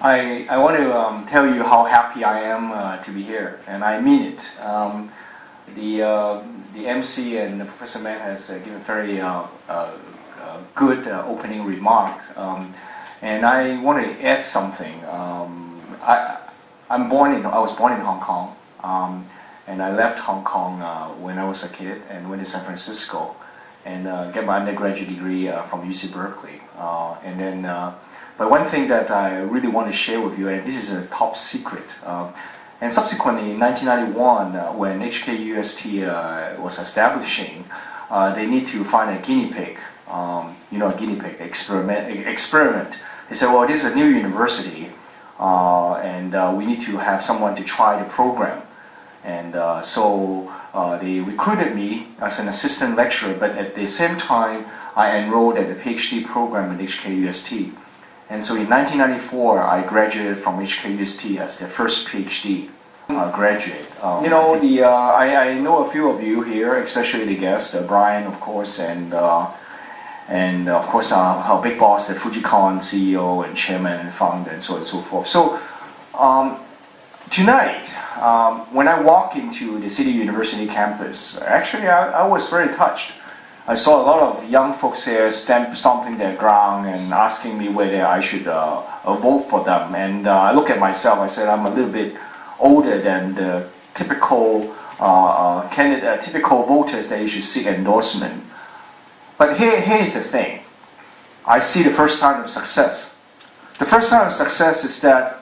I want to tell you how happy I am to be here, and I mean it. The MC and Professor Mann has given very good opening remarks, and I want to add something. I was born in Hong Kong, and I left Hong Kong when I was a kid and went to San Francisco and get my undergraduate degree from UC Berkeley, and then. But one thing that I really want to share with you, and this is a top secret, and subsequently in 1991, when HKUST was establishing, they need to find a guinea pig, a guinea pig experiment. They said, well, this is a new university, and we need to have someone to try the program. And so they recruited me as an assistant lecturer, but at the same time, I enrolled at the PhD program at HKUST. And so in 1994, I graduated from HKUST as the first PhD graduate. I know a few of you here, especially the guests, Brian, of course, and of course our big boss, the Fujikon CEO and chairman and founder, and so on and so forth. So tonight, when I walk into the CityU University campus, actually I was very touched. I saw a lot of young folks here stomping their ground and asking me whether I should vote for them. And I look at myself, I said I'm a little bit older than the typical typical voters that you should seek endorsement. But here's the thing. I see the first sign of success. The first sign of success is that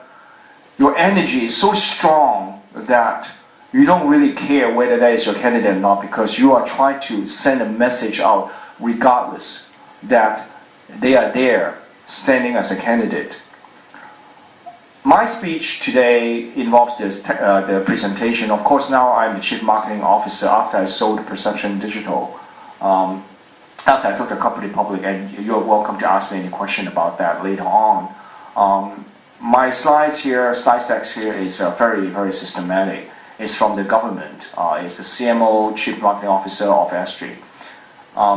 your energy is so strong that you don't really care whether that is your candidate or not, because you are trying to send a message out regardless that they are there standing as a candidate. My speech today involves the presentation. Of course, now I'm the Chief Marketing Officer after I sold Perception Digital, after I took the company public, and you're welcome to ask me any question about that later on. My slide decks here is very, very systematic. It's from the government. It's the CMO, Chief Marketing Officer of S3.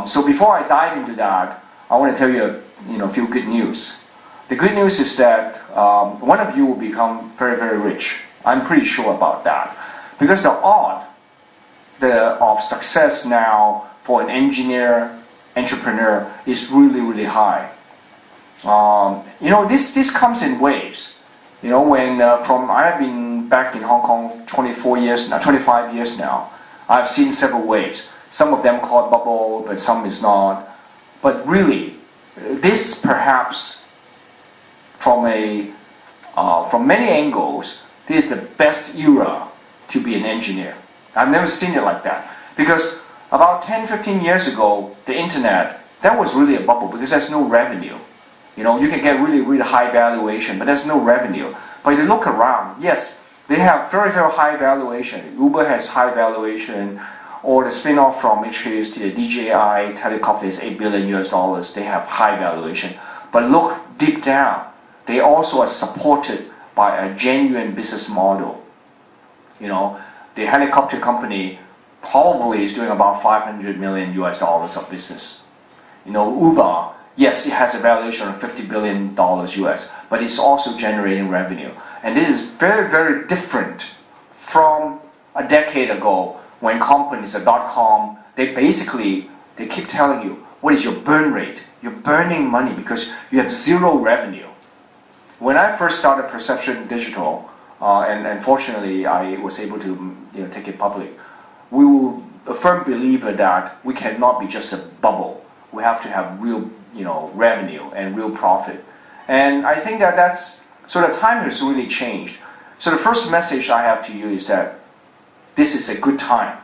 So before I dive into that, I want to tell you a few good news. The good news is that one of you will become very, very rich. I'm pretty sure about that. Because the odds of success now for an entrepreneur is really, really high. This comes in waves. When I've been back in Hong Kong 25 years now, I've seen several waves. Some of them called bubble, but some is not. But really, this perhaps, from many angles, this is the best era to be an engineer. I've never seen it like that. Because about 10, 15 years ago, the internet, that was really a bubble because there's no revenue. You can get really, really high valuation, but there's no revenue. But you look around, yes, they have very, very high valuation. Uber has high valuation, or the spin-off from HKUST, the DJI helicopter is $8 billion. They have high valuation. But look deep down, they also are supported by a genuine business model. The helicopter company probably is doing about $500 million of business. Uber, yes, it has a valuation of $50 billion US, but it's also generating revenue. And this is very, very different from a decade ago when companies, the .com, they keep telling you, what is your burn rate? You're burning money because you have zero revenue. When I first started Perception Digital, and fortunately I was able to take it public, we were a firm believer that we cannot be just a bubble. We have to have real revenue and real profit. And I think that's the time has really changed. So the first message I have to you is that this is a good time.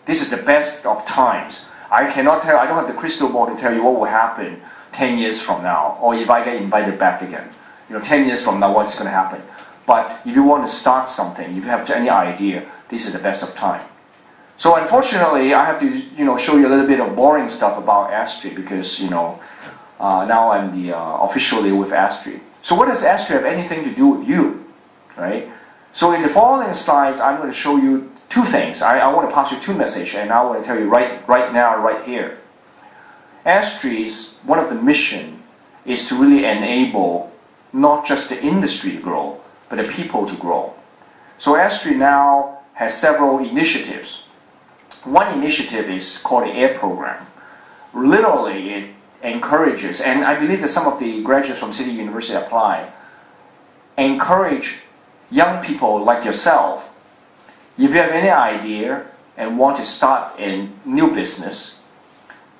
This is the best of times. I don't have the crystal ball to tell you what will happen 10 years from now, or if I get invited back again. 10 years from now, what's going to happen? But if you want to start something, if you have any idea, this is the best of time. So unfortunately, I have to show you a little bit of boring stuff about S3 because now I'm officially with S3. So what does S3 have anything to do with you, right? So in the following slides, I'm going to show you two things. I want to pass you two messages, and I want to tell you right now, right here. S3's one of the mission is to really enable not just the industry to grow, but the people to grow. So S3 now has several initiatives. One initiative is called the AIR program. Literally, it encourages, and I believe that some of the graduates from CityU University apply, encourage young people like yourself. If you have any idea and want to start a new business,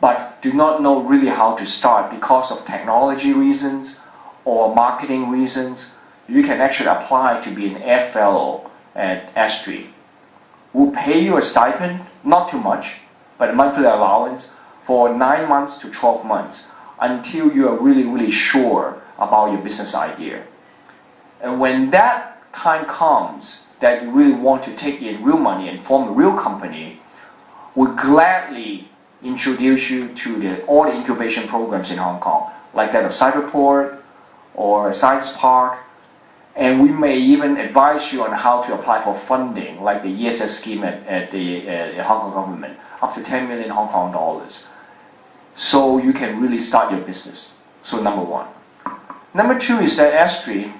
but do not know really how to start because of technology reasons or marketing reasons, you can actually apply to be an AIR fellow at S3. We'll pay you a stipend, not too much, but a monthly allowance for 9 months to 12 months until you are really, really sure about your business idea. And when that time comes that you really want to take in real money and form a real company, we'll gladly introduce you to all the incubation programs in Hong Kong, like that of Cyberport or Science Park, and we may even advise you on how to apply for funding, like the ESS scheme at the Hong Kong government, up to 10 million Hong Kong dollars, so you can really start your business. So number one. Number two is that S3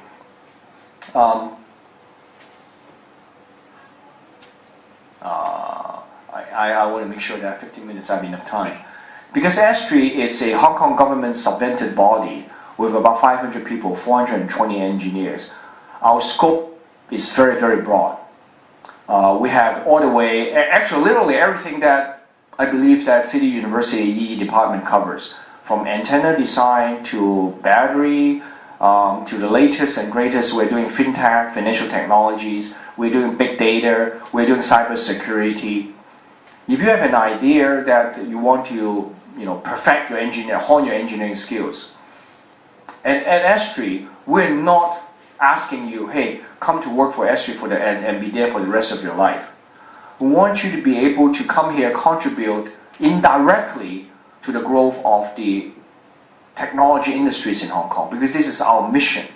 I want to make sure that 15 minutes I have enough time. Because S3 is a Hong Kong government subvented body with about 500 people, 420 engineers. Our scope is very, very broad. We have all the way, actually literally everything that I believe that City University EE department covers, from antenna design to battery, to the latest and greatest. We're doing fintech, financial technologies, we're doing big data, we're doing cyber security. If you have an idea that you want to perfect your hone your engineering skills, at S3, we're not asking you, hey, come to work for S3 and be there for the rest of your life. We want you to be able to come here, contribute indirectly to the growth of the technology industries in Hong Kong, because this is our mission.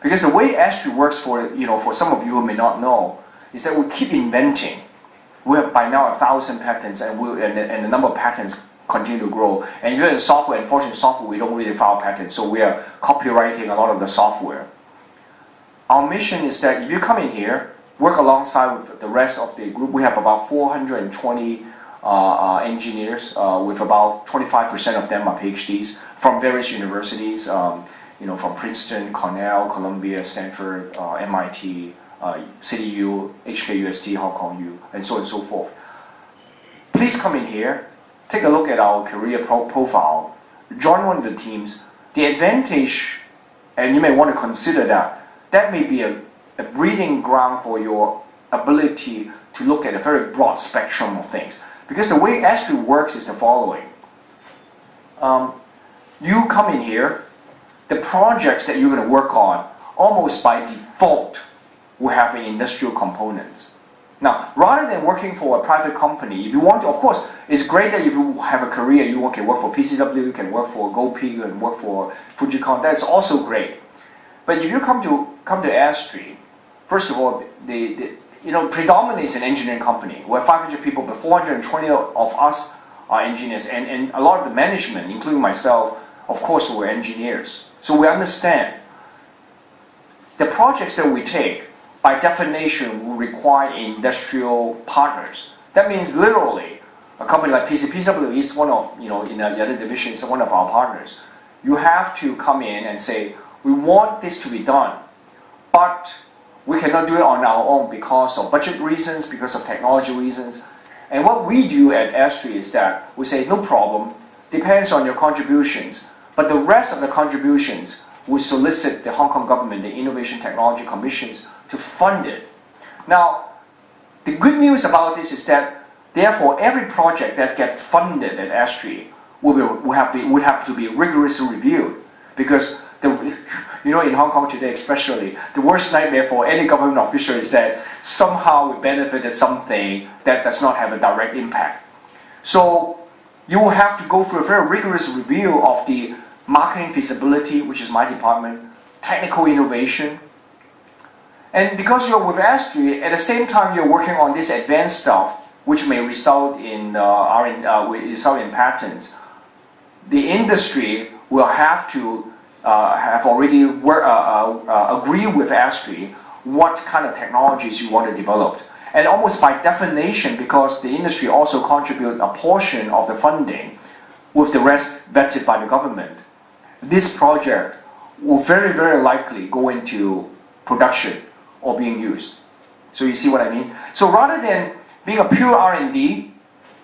Because the way S3 works for some of you who may not know, is that we keep inventing. We have by now 1,000 patents, and the number of patents continue to grow. And even in software, unfortunately, software we don't really file patents, so we are copywriting a lot of the software. Our mission is that if you come in here, work alongside with the rest of the group. We have about 420 engineers, with about 25% of them are PhDs from various universities, from Princeton, Cornell, Columbia, Stanford, MIT, CityU, HKUST, Hong Kong U, and so on and so forth. Please come in here, take a look at our career profile, join one of the teams. The advantage, and you may want to consider that may be a breeding ground for your ability to look at a very broad spectrum of things. Because the way S3 works is the following. You come in here, the projects that you're going to work on, almost by default, will have industrial components. Now, rather than working for a private company, if you want to, of course, it's great that if you have a career, you can work for PCW, you can work for GoP, you can work for Fujicom, that's also great. But if you come to S3, first of all, predominantly it's an engineering company. We're 500 people, but 420 of us are engineers, and a lot of the management, including myself, of course, we're engineers. So we understand the projects that we take, by definition, will require industrial partners. That means literally, a company like PCW is one of, in the other division, is one of our partners. You have to come in and say, we want this to be done, but we cannot do it on our own because of budget reasons, because of technology reasons. And what we do at S3 is that we say, no problem, depends on your contributions, but the rest of the contributions we solicit the Hong Kong government, the Innovation Technology Commissions, to fund it. Now, the good news about this is that, therefore, every project that gets funded at S3 would have to be rigorously reviewed, because in Hong Kong today especially, the worst nightmare for any government official is that somehow we benefited something that does not have a direct impact. So you will have to go through a very rigorous review of the marketing feasibility, which is my department, technical innovation. And because you're with S3, at the same time you're working on this advanced stuff, which may result in patents, the industry will have to have already agreed with S3 what kind of technologies you want to develop. And almost by definition, because the industry also contribute a portion of the funding, with the rest vetted by the government, this project will very, very likely go into production or being used. So you see what I mean? So rather than being a pure R&D,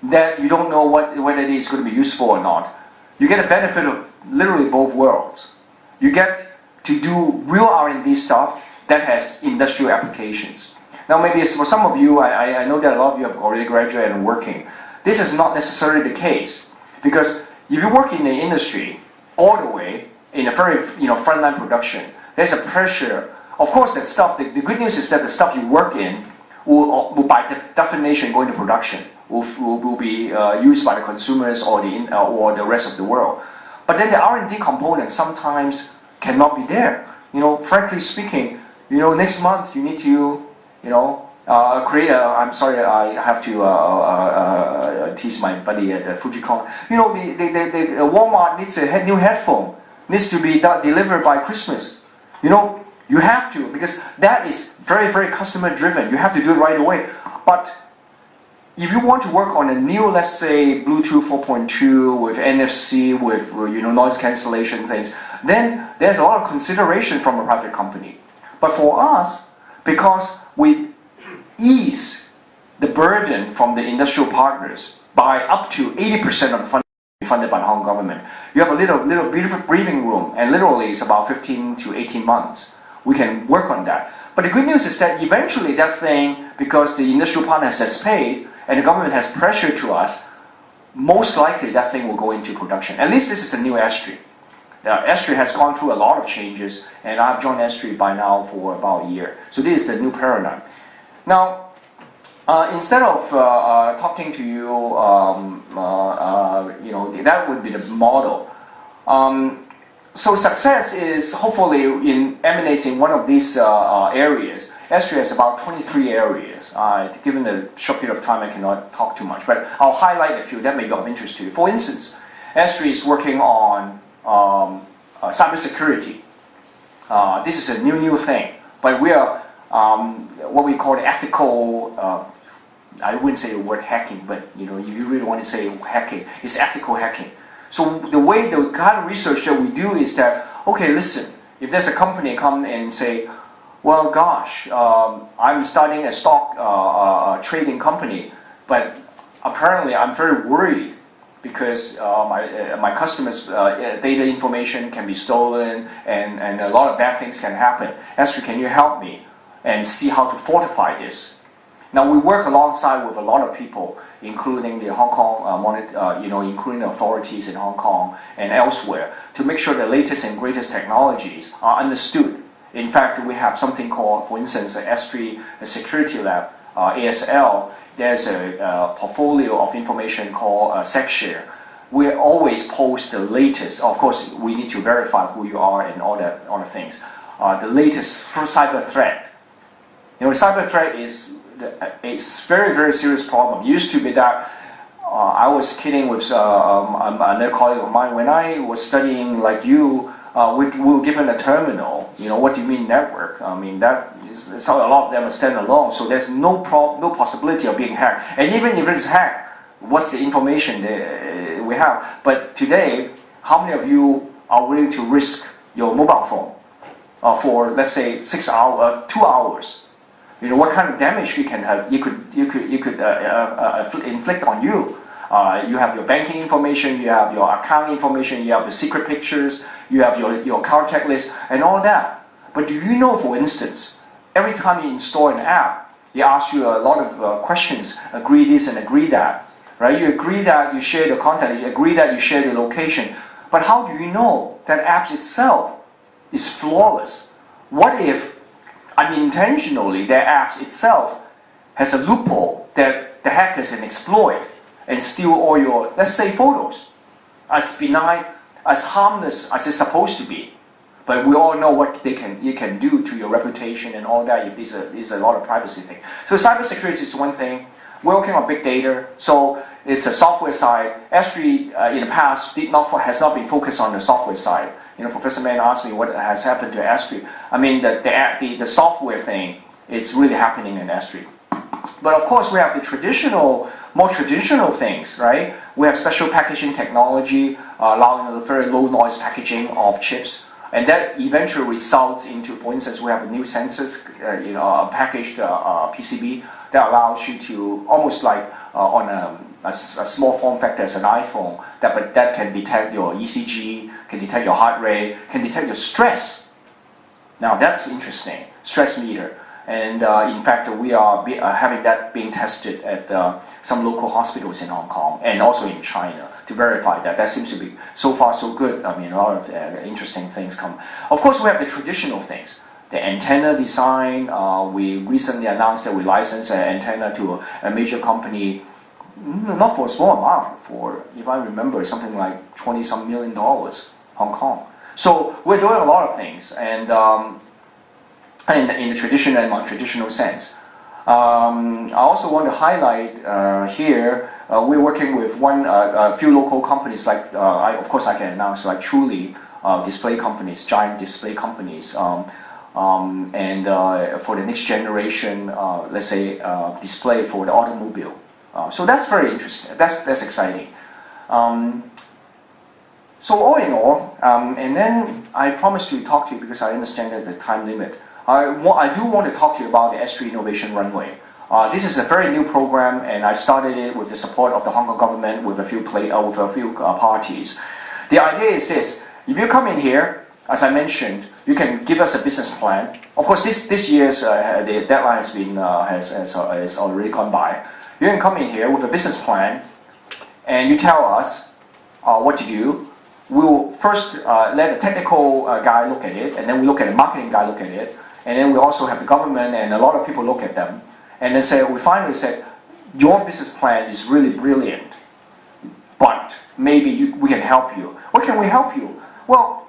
that you don't know whether it is going to be useful or not, you get a benefit of literally both worlds. You get to do real R&D stuff that has industrial applications. Now maybe for some of you, I know that a lot of you have already graduated and working. This is not necessarily the case, because if you work in the industry all the way in a very frontline production, there's a pressure. Of course, that stuff. The good news is that the stuff you work in will by definition go into production. Will be used by the consumers or the rest of the world. But then the R&D component sometimes cannot be there. Frankly speaking, next month you need to create a. I'm sorry, I have to tease my buddy at Fujicon. The Walmart needs a new headphone. Needs to be delivered by Christmas. You have to, because that is very, very customer driven. You have to do it right away. But if you want to work on a new, let's say, Bluetooth 4.2 with NFC, with noise cancellation things, then there's a lot of consideration from a private company. But for us, because we ease the burden from the industrial partners by up to 80% of the funding funded by the Hong Kong government, you have a little beautiful breathing room, and literally it's about 15 to 18 months. We can work on that. But the good news is that eventually that thing, because the industrial partners has paid and the government has pressure to us, most likely that thing will go into production. At least this is the new S3. S3 has gone through a lot of changes, and I've joined S3 by now for about a year. So this is the new paradigm. Now, instead of talking to you, that would be the model. So success is hopefully emanates in one of these areas. S3 has about 23 areas. Given the short period of time, I cannot talk too much, but I'll highlight a few that may be of interest to you. For instance, S3 is working on cybersecurity. This is a new thing, but we are what we call ethical. I wouldn't say the word hacking, but if you really want to say hacking, it's ethical hacking. So the kind of research that we do is that, okay, listen, if there's a company come and say, well, gosh, I'm starting a stock trading company, but apparently I'm very worried because my customers' data information can be stolen and a lot of bad things can happen. Esther, can you help me and see how to fortify this? Now we work alongside with a lot of people, including the Hong Kong, including authorities in Hong Kong and elsewhere, to make sure the latest and greatest technologies are understood. In fact, we have something called, for instance, the S3 Security Lab, ASL. There's a portfolio of information called SecShare. We always post the latest. Of course, we need to verify who you are and all the things. The latest cyber threat. Cyber threat is a very, very serious problem. It used to be that I was kidding with another colleague of mine. When I was studying like you, we were given a terminal. What do you mean network? I mean, a lot of them are standalone, so there's no possibility of being hacked. And even if it's hacked, what's the information we have? But today, how many of you are willing to risk your mobile phone for, let's say, 6 hours, 2 hours? What kind of damage you could inflict on you. You have your banking information, you have your account information, you have the secret pictures, you have your contact list, and all that. But do you know, for instance, every time you install an app, it asks you a lot of questions, agree this and agree that, right? You agree that you share the content, you agree that you share the location, but how do you know that app itself is flawless? What if unintentionally their app itself has a loophole that the hackers can exploit and steal all your, let's say, photos, as benign, as harmless as it's supposed to be? But we all know what you can do to your reputation and all that if there's a lot of privacy thing. So cybersecurity is one thing. We're working on big data, so it's a software side. S3 in the past has not been focused on the software side. Professor Mann asked me what has happened to S3. I mean, the software thing, it's really happening in S3. But of course, we have the more traditional things, right? We have special packaging technology, allowing a very low noise packaging of chips. And that eventually results into, for instance, we have a new sensors, a packaged PCB that allows you to, almost like on a small form factor as an iPhone, that can detect your ECG, can detect your heart rate, can detect your stress. Now that's interesting, stress meter. And in fact, we are having that being tested at some local hospitals in Hong Kong and also in China to verify that. That seems to be so far so good. I mean, a lot of interesting things come. Of course, we have the traditional things. The antenna design, we recently announced that we licensed an antenna to a major company, not for a small amount, for, if I remember, something like $20-some million, Hong Kong. So we're doing a lot of things, and in the traditional and non-traditional sense. I also want to highlight here, we're working with a few local companies, like, of course I can announce, like Truly, display companies, giant display companies, and for the next generation, let's say, display for the automobile. So that's very interesting, that's exciting. So all in all, and then I promised to talk to you because I understand that the time limit. I do want to talk to you about the S3 Innovation Runway. This is a very new program, and I started it with the support of the Hong Kong government with a few parties. The idea is this: if you come in here, as I mentioned, you can give us a business plan. Of course, this year's the deadline has already gone by. You can come in here with a business plan, and you tell us what to do. We'll first let a technical guy look at it, and then we look at a marketing guy look at it. And then we also have the government and a lot of people look at them. And then we finally said, your business plan is really brilliant, but maybe we can help you. What can we help you? Well,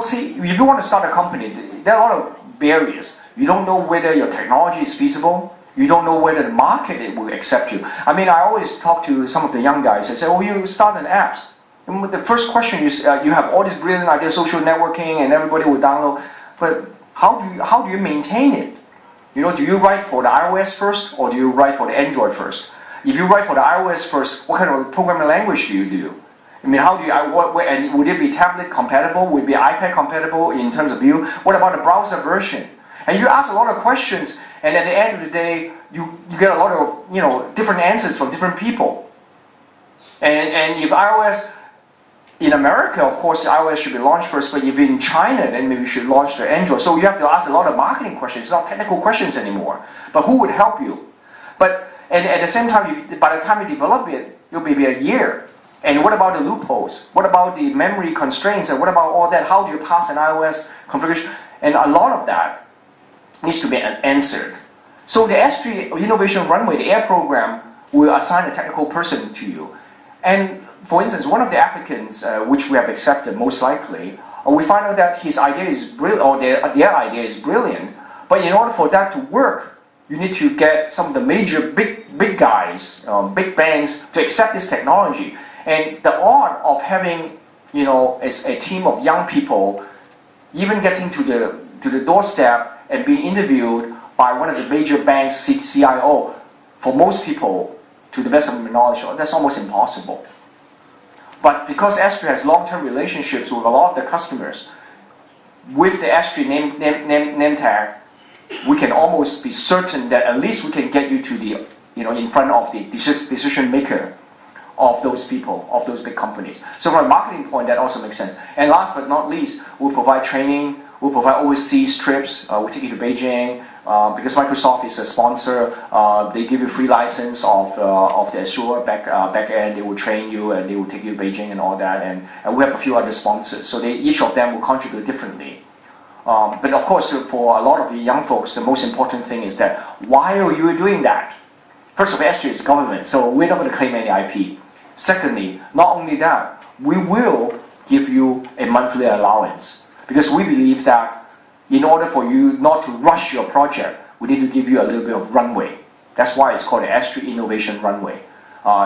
see, if you want to start a company, there are a lot of barriers. You don't know whether your technology is feasible. You don't know whether the market will accept you. I mean, I always talk to some of the young guys. They say, oh, you start an app. And the first question is, you have all these brilliant ideas, social networking, and everybody will download. But how do you maintain it? Do you write for the iOS first, or do you write for the Android first? If you write for the iOS first, what kind of programming language do you do? I mean, and would it be tablet compatible? Would it be iPad compatible in terms of view? What about the browser version? And you ask a lot of questions, and at the end of the day, you get a lot of different answers from different people. And if iOS in America, of course, iOS should be launched first, but if in China, then maybe you should launch the Android. So you have to ask a lot of marketing questions. It's not technical questions anymore. But who would help you? And at the same time, by the time you develop it, it'll be a year. And what about the loopholes? What about the memory constraints? And what about all that? How do you pass an iOS configuration? And a lot of that needs to be answered. So the S3 Innovation Runway, the AIR program, will assign a technical person to you. And for instance, one of the applicants, which we have accepted most likely, we find out that his idea is brilliant, or their idea is brilliant. But in order for that to work, you need to get some of the major big guys, big banks, to accept this technology. And the art of having, a team of young people, even getting to the doorstep and being interviewed by one of the major banks' CIO, for most people, to the best of my knowledge, that's almost impossible. But because S3 has long-term relationships with a lot of the customers, with the S3 name tag, we can almost be certain that at least we can get you to the, in front of the decision maker of those people, of those big companies. So from a marketing point, that also makes sense. And last but not least, we'll provide training, we'll provide overseas trips, we'll take you to Beijing, because Microsoft is a sponsor, they give you free license of the Azure back end. They will train you and they will take you to Beijing and all that. And we have a few other sponsors, so each of them will contribute differently. But of course, for a lot of the young folks, the most important thing is that why are you doing that? First of all, S3 is government, so we're not going to claim any IP. Secondly, not only that, we will give you a monthly allowance because we believe that in order for you not to rush your project, we need to give you a little bit of runway. That's why it's called the S3 Innovation Runway.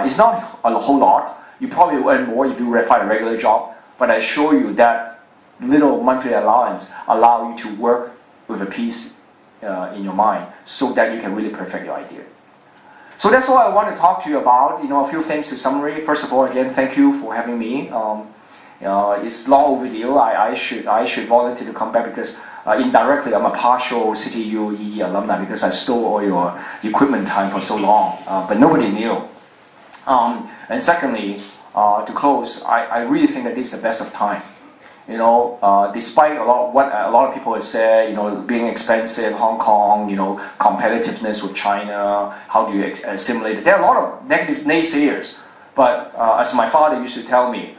It's not a whole lot. You probably will earn more if you find a regular job, but I assure you that little monthly allowance allow you to work with a peace in your mind so that you can really perfect your idea. So that's all I want to talk to you about. A few things to summary. First of all, again, thank you for having me. It's long overdue. I should volunteer to come back because indirectly I'm a partial CityU EE alumni because I stole all your equipment time for so long, but nobody knew. And secondly, to close, I really think that this is the best of time. Despite what a lot of people have said, being expensive, Hong Kong, competitiveness with China, how do you assimilate it? There are a lot of negative naysayers. But as my father used to tell me,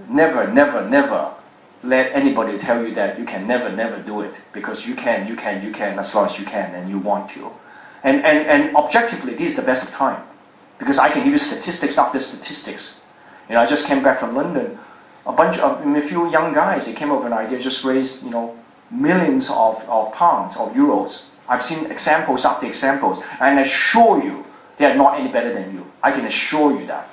never, never, never let anybody tell you that you can never, never do it. Because you can as long as you can and you want to. And objectively, this is the best of time. Because I can give you statistics after statistics. I just came back from London. A few young guys, they came up with an idea, just raised, millions of pounds, of euros. I've seen examples after examples, and I assure you, they are not any better than you. I can assure you that.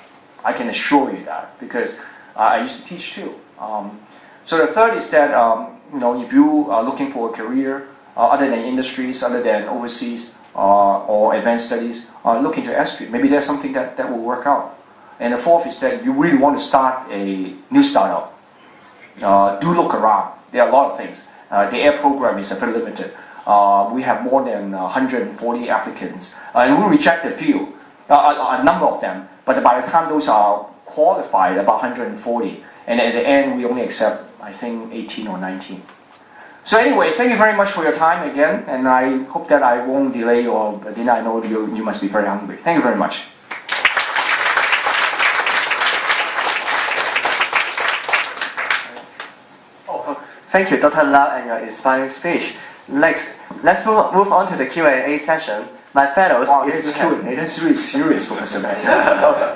Because I used to teach too. So the third is that, if you are looking for a career other than industries, other than overseas or advanced studies, look into S3. Maybe there's something that will work out. And the fourth is that you really want to start a new startup. Do look around. There are a lot of things. The air program is very limited. We have more than 140 applicants. And we reject a few, a number of them. But by the time those are qualified, about 140. And at the end, we only accept, I think, 18 or 19. So anyway, thank you very much for your time again. And I hope that I won't delay your dinner. I know you must be very hungry. Thank you very much. Thank you, Dr. Lau, and your inspiring speech. Next, let's move on to the Q&A session. My fellows, that's really serious, Professor May.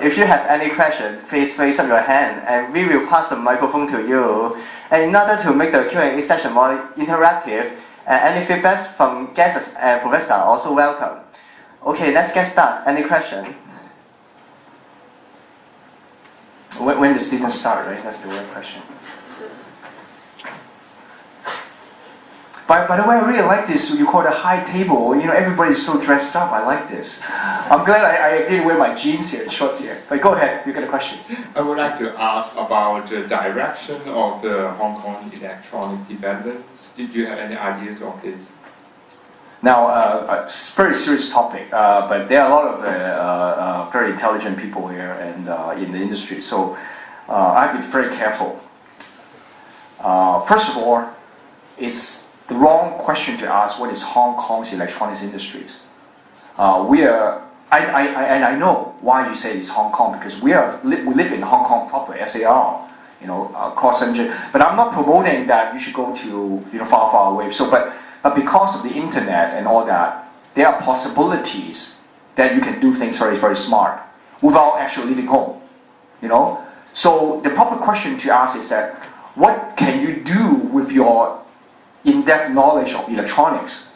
If you have any question, please raise up your hand, and we will pass the microphone to you. And in order to make the Q&A session more interactive, any feedback from guests and professors are also welcome. Okay, let's get started. Any question? When does dinner start, right? That's the right question. By the way, I really like this. You call it a high table. Everybody's so dressed up. I like this. I'm glad I didn't wear my jeans here, shorts here. But go ahead. You got a question. I would like to ask about the direction of the Hong Kong electronic developments. Did you have any ideas of this? Now, a very serious topic. But there are a lot of very intelligent people here and in the industry. So I have to be very careful. First of all, it's the wrong question to ask what is Hong Kong's electronics industries. I know why you say it's Hong Kong, because we live in Hong Kong proper, SAR, cross engine. But I'm not promoting that you should go to far away. So, but because of the internet and all that, there are possibilities that you can do things very, very smart without actually leaving home. So the proper question to ask is that what can you do with your in-depth knowledge of electronics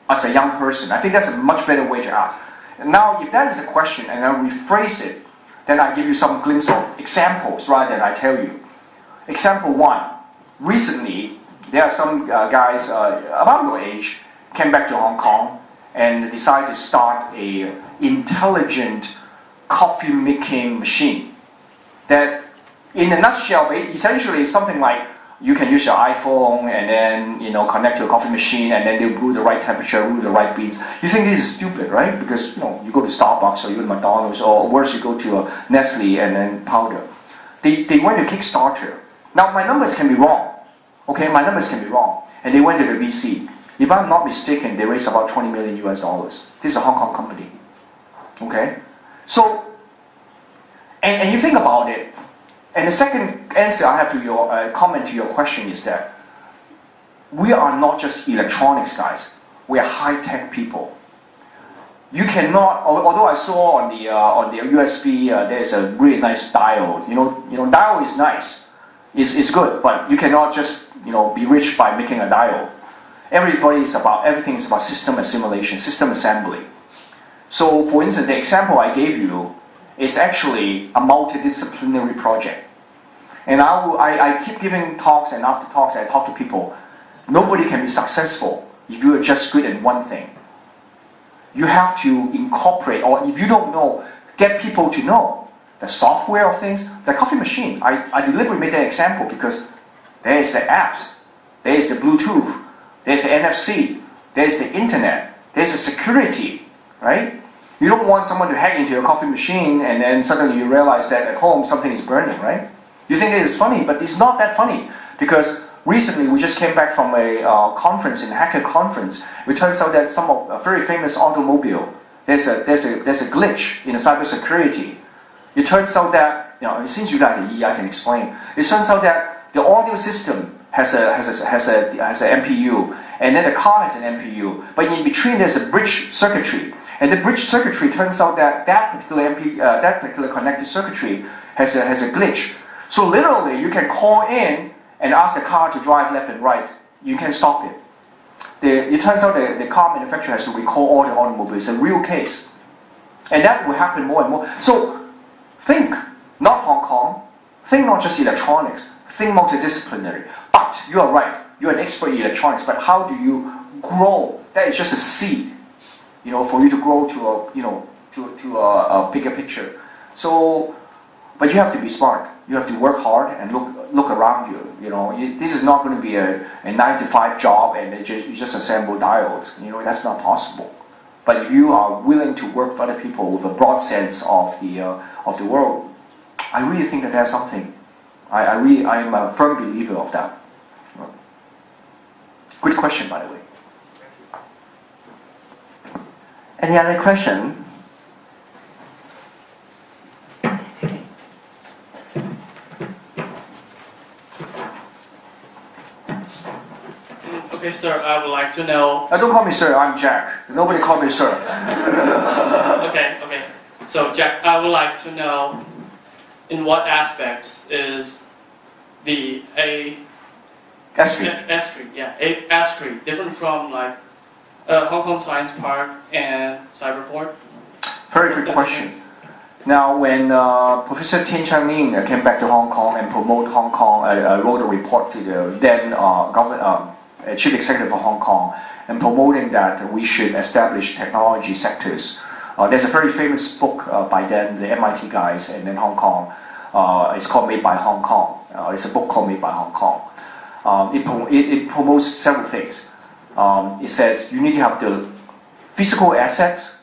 as a young person? I think that's a much better way to ask. Now, if that is a question and I rephrase it, then I give you some glimpse of examples rather than I tell you. Example one, recently there are some guys about your age came back to Hong Kong and decided to start a intelligent coffee making machine that, in a nutshell, essentially is something like you can use your iPhone and then connect to a coffee machine and then they'll brew the right temperature, brew the right beans. You think this is stupid, right? Because you go to Starbucks or you go to McDonald's, or worse, you go to a Nestle and then powder. They went to Kickstarter. Now my numbers can be wrong. Okay, my numbers can be wrong. And they went to the VC. If I'm not mistaken, they raised about $20 million US. This is a Hong Kong company. Okay, so and you think about it. And the second answer I have to your comment to your question is that we are not just electronics guys. We are high-tech people. You cannot, although I saw on the USB there's a really nice diode. Diode is nice, it's good, but you cannot just be rich by making a diode. Everything is about system assimilation, system assembly. So, for instance, the example I gave you is actually a multidisciplinary project. And I keep giving talks and after talks I talk to people. Nobody can be successful if you are just good at one thing. You have to incorporate, or if you don't know, get people to know the software of things. The coffee machine, I deliberately made that example because there is the apps, there is the Bluetooth, there's the NFC, there's the internet, there's the security, right? You don't want someone to hack into your coffee machine and then suddenly you realize that at home something is burning, right? You think it is funny, but it's not that funny because recently we just came back from a conference, in hacker conference. It turns out that some of a very famous automobile, there's a glitch in the cybersecurity. It turns out that, since you guys are EE, I can explain. It turns out that the audio system has a MPU, and then the car has an MPU, but in between there's a bridge circuitry. And the bridge circuitry turns out that that particular connected circuitry has a glitch. So literally, you can call in and ask the car to drive left and right. You can stop it. It turns out the car manufacturer has to recall all the automobiles. It's a real case. And that will happen more and more. So think, not Hong Kong, think not just electronics, think multidisciplinary. But you are right, you're an expert in electronics, but how do you grow? That is just a seed, for you to grow to a bigger picture. So, but you have to be smart. You have to work hard and look around you. This is not going to be a 9-to-5 job and you just assemble diodes. That's not possible. But if you are willing to work with other people with a broad sense of the world, I really think that there's something. I am a firm believer of that. Good question, by the way. Any other question? Okay, sir, I would like to know. Don't call me sir, I'm Jack. Nobody call me sir. Okay. So, Jack, I would like to know in what aspects is the S3. S3 different from Hong Kong Science Park and Cyberport? Very good question. Now, when Professor Tian Chang-Ling came back to Hong Kong and promoted Hong Kong, wrote a report to the then Chief Executive of Hong Kong and promoting that we should establish technology sectors. There's a very famous book by then, the MIT guys, and then Hong Kong. It's called Made by Hong Kong. It's a book called Made by Hong Kong. It promotes several things. It says you need to have the physical assets,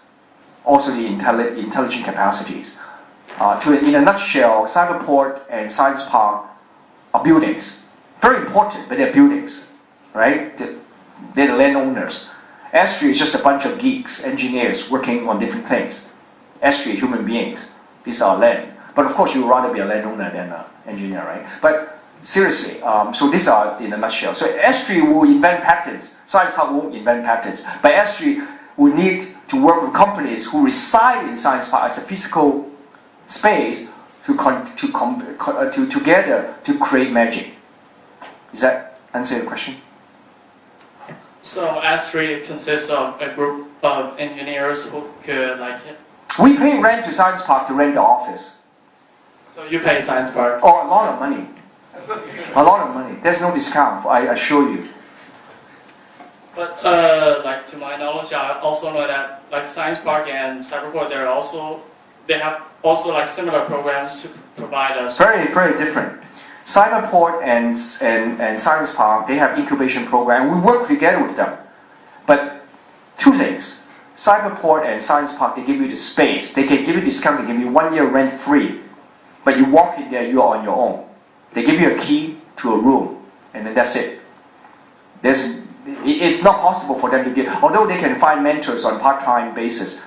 also the intelligent capacities. In a nutshell, Cyberport and Science Park are buildings. Very important, but they're buildings, right? They're the landowners. S3 is just a bunch of geeks, engineers working on different things. S3 are human beings. These are land. But of course, you would rather be a landowner than an engineer, right? But seriously, so these are in a nutshell. So S3 will invent patents. Science Park won't invent patents. But S3 will need to work with companies who reside in Science Park as a physical space together to create magic. Does that answer your question? So S3 consists of a group of engineers who could We pay rent to Science Park to rent the office. So you pay Science Park? Oh, a lot of money. A lot of money. There's no discount, I assure you. But to my knowledge, I also know that Science Park and Cyberport, they have also similar programs to provide us. Very, very different. Cyberport and Science Park, they have incubation program. We work together with them. But two things. Cyberport and Science Park, they give you the space. They can give you discount. They give you 1 year rent free. But you walk in there, you are on your own. They give you a key to a room, and then that's it. It's not possible for them to get, although they can find mentors on part-time basis.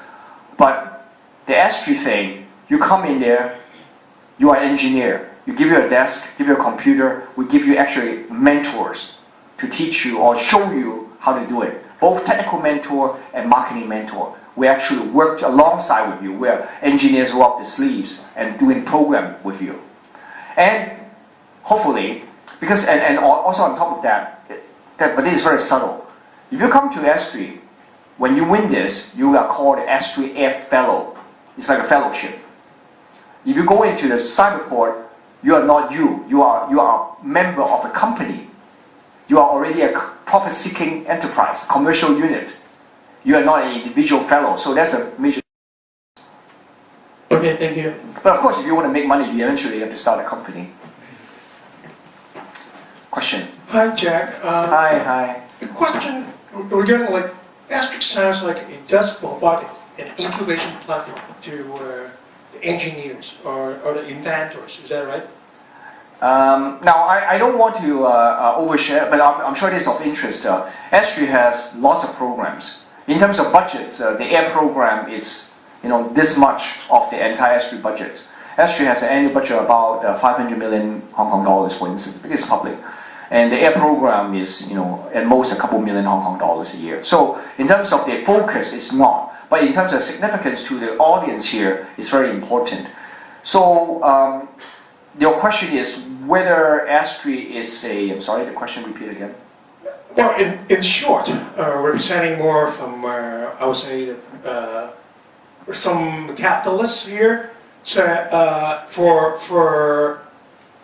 But the S3 thing, you come in there, you are an engineer. We give you a desk, give you a computer, we give you actually mentors to teach you or show you how to do it. Both technical mentor and marketing mentor. We actually work alongside with you, where engineers roll up their sleeves and doing program with you. And hopefully, because and also on top of that, but this is very subtle. If you come to S3, when you win this, you are called S3F Fellow. It's like a fellowship. If you go into the Cyberport, You are not you. You are a member of a company. You are already a profit-seeking enterprise, commercial unit. You are not an individual fellow. So that's a major. Okay, thank you. But of course, if you want to make money, you eventually have to start a company. Question. Hi, Jack. Hi. The question regarding like S3 sounds like it does provide an incubation platform to the engineers or the inventors. Is that right? Now, I don't want to overshare, but I'm sure it is of interest. S3 has lots of programs. In terms of budgets, the AIR program is this much of the entire S3 budget. S3 has an annual budget of about 500 million Hong Kong dollars, for instance, because it's public. And the AIR program is, at most a couple million Hong Kong dollars a year. So in terms of their focus, it's not. But in terms of significance to the audience here, it's very important. So your question is whether S3 is a, I'm sorry, the question repeat again. Well, in short, representing more from, I would say, some capitalists here, so for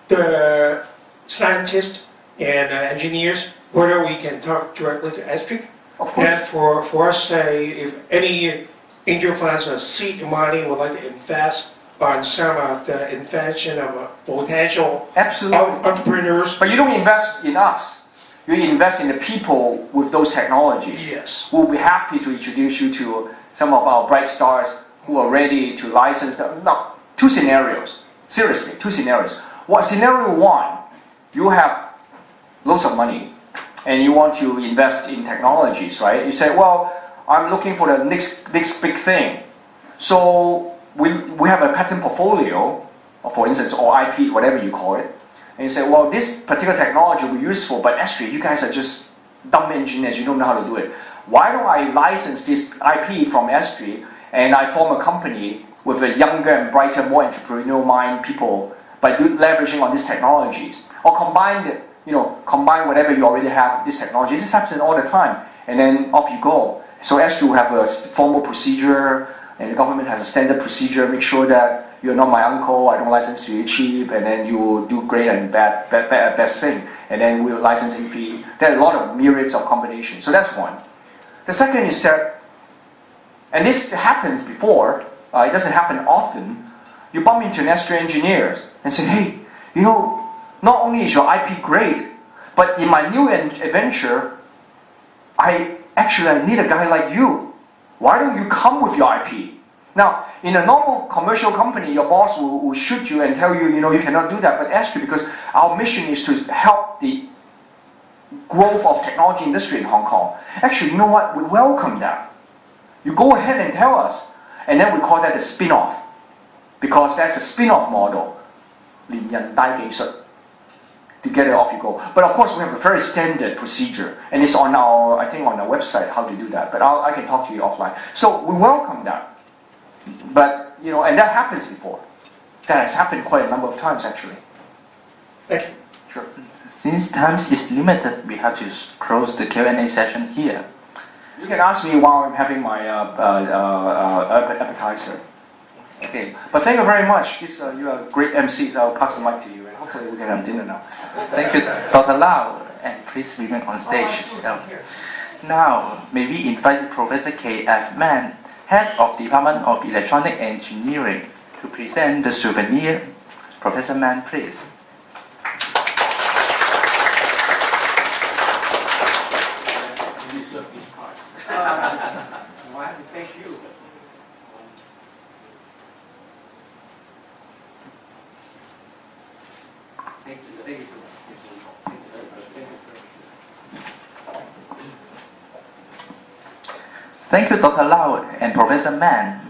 the scientists and engineers, whether we can talk directly to S3. Of course. And for us, say, if any angel funds or seed money would like to invest on some of the invention of potential Absolutely. entrepreneurs. But you don't invest in us. You invest in the people with those technologies. Yes. We'll be happy to introduce you to some of our bright stars who are ready to license them. Now, two scenarios. Seriously, two scenarios. Scenario one, you have loads of money and you want to invest in technologies, right? You say, well, I'm looking for the next big thing. So we have a patent portfolio, for instance, or IPs, whatever you call it. And you say, well, this particular technology will be useful, but S3, you guys are just dumb engineers, you don't know how to do it. Why don't I license this IP from S3 and I form a company with a younger and brighter, more entrepreneurial mind people by leveraging on these technologies? Or combine whatever you already have with this technology. This happens all the time. And then off you go. So S3 will have a formal procedure, and the government has a standard procedure, make sure that you're not my uncle, I don't license you cheap, and then you will do great and best thing. And then we'll licensing fee. There are a lot of myriads of combinations. So that's one. The second is that, and this happens before, it doesn't happen often, you bump into an S3 engineer and say, hey, not only is your IP great, but in my new adventure, I need a guy like you. Why don't you come with your IP? Now, in a normal commercial company, your boss will shoot you and tell you, you cannot do that. But S3, because our mission is to help the growth of technology industry in Hong Kong. Actually, you know what? We welcome that. You go ahead and tell us. And then we call that a spin-off. Because that's a spin-off model. 連人帶技術. Together off you go. But of course we have a very standard procedure. And it's on our website how to do that. But I can talk to you offline. So we welcome that. But, and that happens before. That has happened quite a number of times actually. Thank you. Sure. Since time is limited, we have to close the Q&A session here. You can ask me while I'm having my appetizer. Okay. But thank you very much. You are great MCs. I'll pass the mic to you and hopefully we can have dinner now. Thank you, Dr. Lau, and please remain on stage. Now, may we invite Professor K.F. Mann, Head of Department of Electronic Engineering, to present the souvenir. Professor Mann, please. Thank you. Thank you so much. Thank you, Dr. Lau and Professor Mann.